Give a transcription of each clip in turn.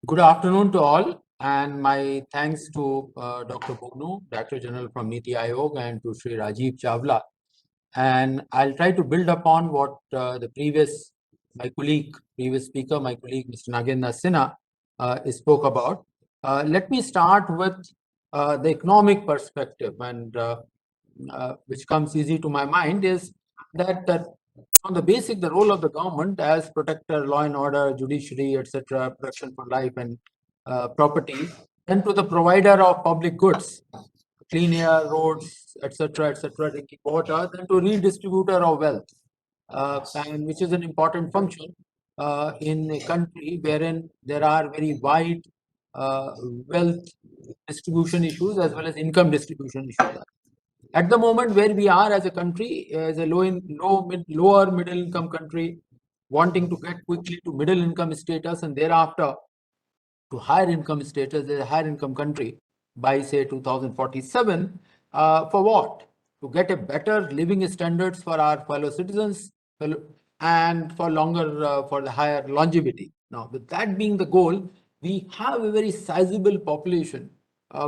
Good afternoon to all, and my thanks to Dr. Bognu, Director General from Niti Aayog, and to Sri Rajiv Chawla. And I'll try to build upon what the previous speaker, my colleague Mr. Nagendra Sinha, spoke about. Let me start with the economic perspective, and which comes easy to my mind is that on the basic, the role of the government as protector, law and order, judiciary, etc., protection for life and property, and to the provider of public goods, clean air, roads, etc., drinking water, then to redistributor of wealth, and which is an important function in a country wherein there are very wide wealth distribution issues as well as income distribution issues. At the moment where we are as a country, as a lower middle income country, wanting to get quickly to middle income status and thereafter to higher income status as a higher income country by say 2047, for what? To get a better living standards for our fellow citizens and for longer, for the higher longevity. Now, with that being the goal, we have a very sizable population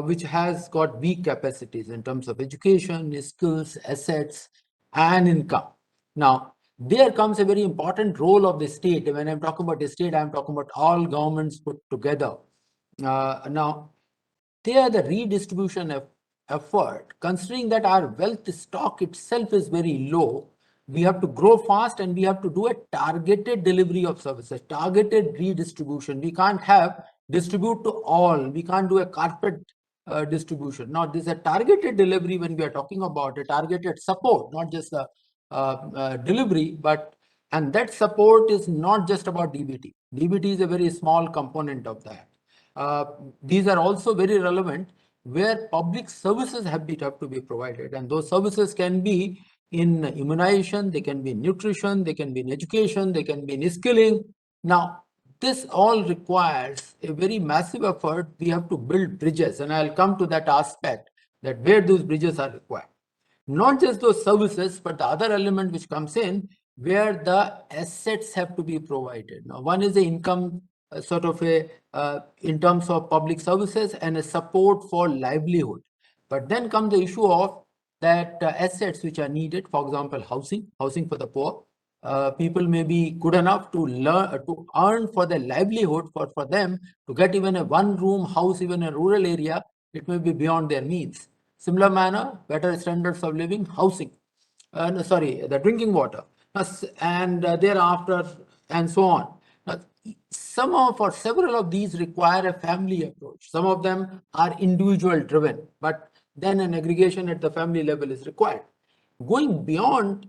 which has got weak capacities in terms of education, skills, assets, and income. Now, there comes a very important role of the state. When I'm talking about the state, I'm talking about all governments put together. Now, there the redistribution effort, considering that our wealth stock itself is very low, we have to grow fast and we have to do a targeted delivery of services, targeted redistribution. We can't have distribute to all. We can't do a carpet distribution. Now, this is a targeted delivery when we are talking about a targeted support, not just a delivery, and that support is not just about DBT. DBT is a very small component of that. These are also very relevant where public services have to be provided, and those services can be in immunization, they can be in nutrition, they can be in education, they can be in skilling. Now, this all requires a very massive effort. We have to build bridges, and I'll come to that aspect, that where those bridges are required. Not just those services, but the other element which comes in where the assets have to be provided. Now, one is the income, sort of a in terms of public services and a support for livelihood. But then comes the issue of that assets which are needed. For example, housing for the poor. People may be good enough to learn to earn for their livelihood, for them to get even a one-room house, even in a rural area, it may be beyond their means. Similar manner, better standards of living, housing, the drinking water, and thereafter, and so on. Now, some of or several of these require a family approach. Some of them are individual driven, but then an aggregation at the family level is required. Going beyond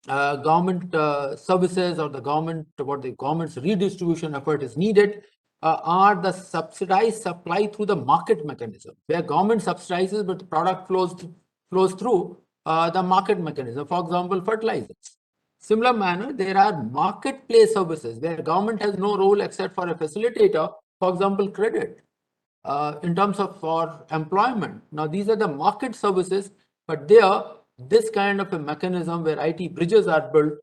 government services or the government's redistribution effort is needed are the subsidized supply through the market mechanism, where government subsidizes but the product flows through the market mechanism. For example, fertilizers. Similar manner, there are marketplace services where government has no role except for a facilitator. For example, credit. In terms of for employment. Now, these are the market services, but there, this kind of a mechanism where IT bridges are built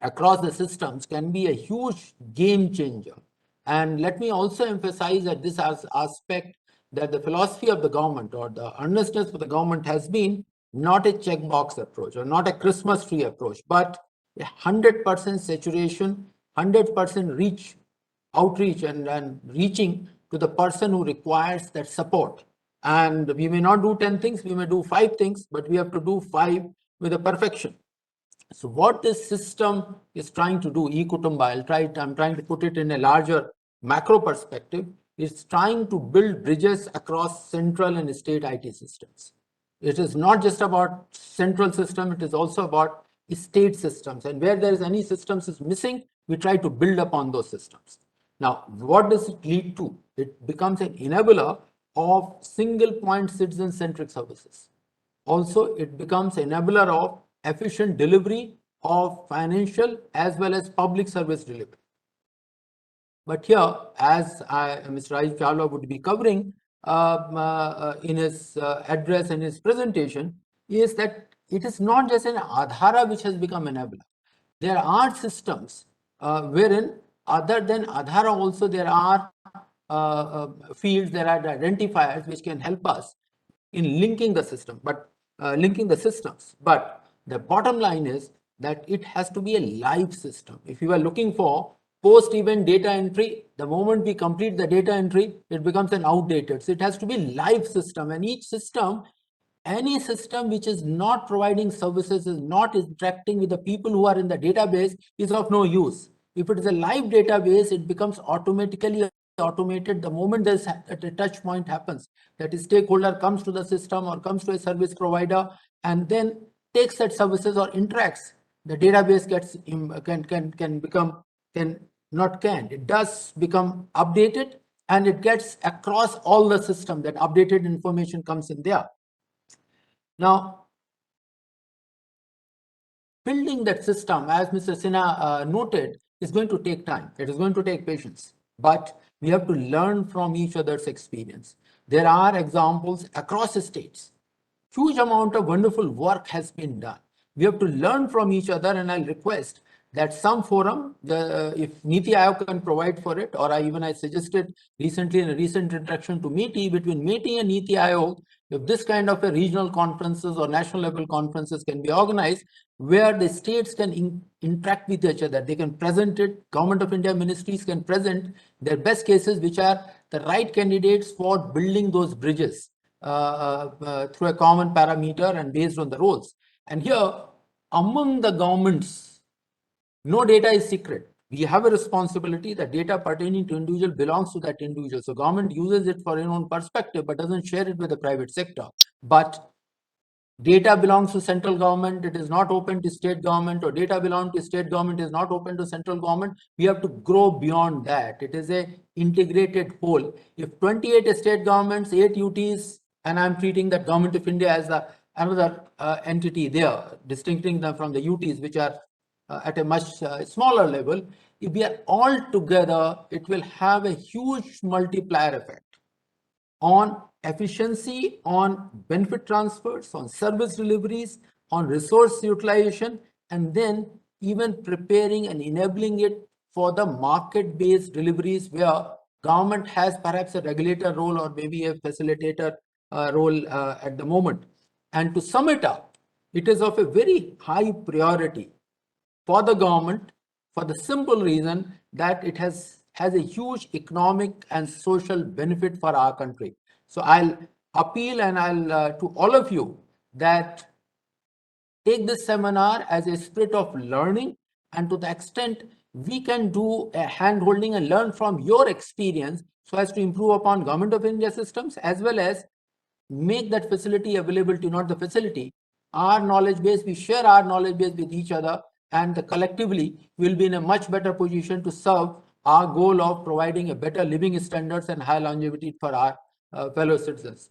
across the systems can be a huge game changer. And let me also emphasize that this aspect, that the philosophy of the government or the earnestness for the government has been not a checkbox approach or not a Christmas tree approach, but a 100% saturation, 100% outreach and reaching to the person who requires that support. And we may not do 10 things, we may do 5 things, but we have to do 5 with a perfection. So what this system is trying to do, Kutumba, I'm trying to put it in a larger macro perspective, is trying to build bridges across central and state IT systems. It is not just about central system, it is also about state systems. And where there is any systems is missing, we try to build upon those systems. Now, what does it lead to? It becomes an enabler of single point citizen centric services. Also, it becomes an enabler of efficient delivery of financial as well as public service delivery. But here, as Mr. Rajiv Chawla would be covering in his address and his presentation, is that it is not just an Adhara which has become enabler. There are systems wherein other than Aadhaar also there are fields, there are identifiers which can help us in linking the system, but linking the systems. But the bottom line is that it has to be a live system. If you are looking for post-event data entry, the moment we complete the data entry, it becomes an outdated. So it has to be live system, and each system, any system which is not providing services, is not interacting with the people who are in the database, is of no use. If it is a live database, it becomes automatically automated the moment there's a touch point happens, that is stakeholder comes to the system or comes to a service provider and then takes that services or interacts, the database gets can become, it does become updated, and it gets across all the system, that updated information comes in there. Now, building that system, as Mr. Sinha noted, is going to take time. It is going to take patience. But we have to learn from each other's experience. There are examples across states. Huge amount of wonderful work has been done. We have to learn from each other, and I'll request that some forum, if Niti Aayog can provide for it, or I suggested recently in a recent interaction to MeitY, between MeitY and Niti Aayog, if this kind of a regional conferences or national level conferences can be organized, where the states can interact with each other, they can present it, Government of India ministries can present their best cases, which are the right candidates for building those bridges through a common parameter and based on the roles. And here, among the governments, no data is secret. We have a responsibility that data pertaining to individual belongs to that individual. So government uses it for its own perspective, but doesn't share it with the private sector. But data belongs to central government, it is not open to state government, or data belongs to state government, is not open to central government. We have to grow beyond that. It is a integrated whole. If 28 state governments, 8 UTs, and I'm treating that Government of India as another entity there, distincting them from the UTs, which are at a much smaller level. If we are all together, it will have a huge multiplier effect on efficiency, on benefit transfers, on service deliveries, on resource utilization, and then even preparing and enabling it for the market-based deliveries, where government has perhaps a regulator role or maybe a facilitator role at the moment. And to sum it up, it is of a very high priority for the government, for the simple reason that it has a huge economic and social benefit for our country. So I'll appeal and I'll to all of you that take this seminar as a spirit of learning, and to the extent we can do a hand holding and learn from your experience so as to improve upon Government of India systems, as well as make that facility available to not the facility, our knowledge base, we share our knowledge base with each other, and collectively will be in a much better position to serve our goal of providing a better living standards and high longevity for our fellow citizens.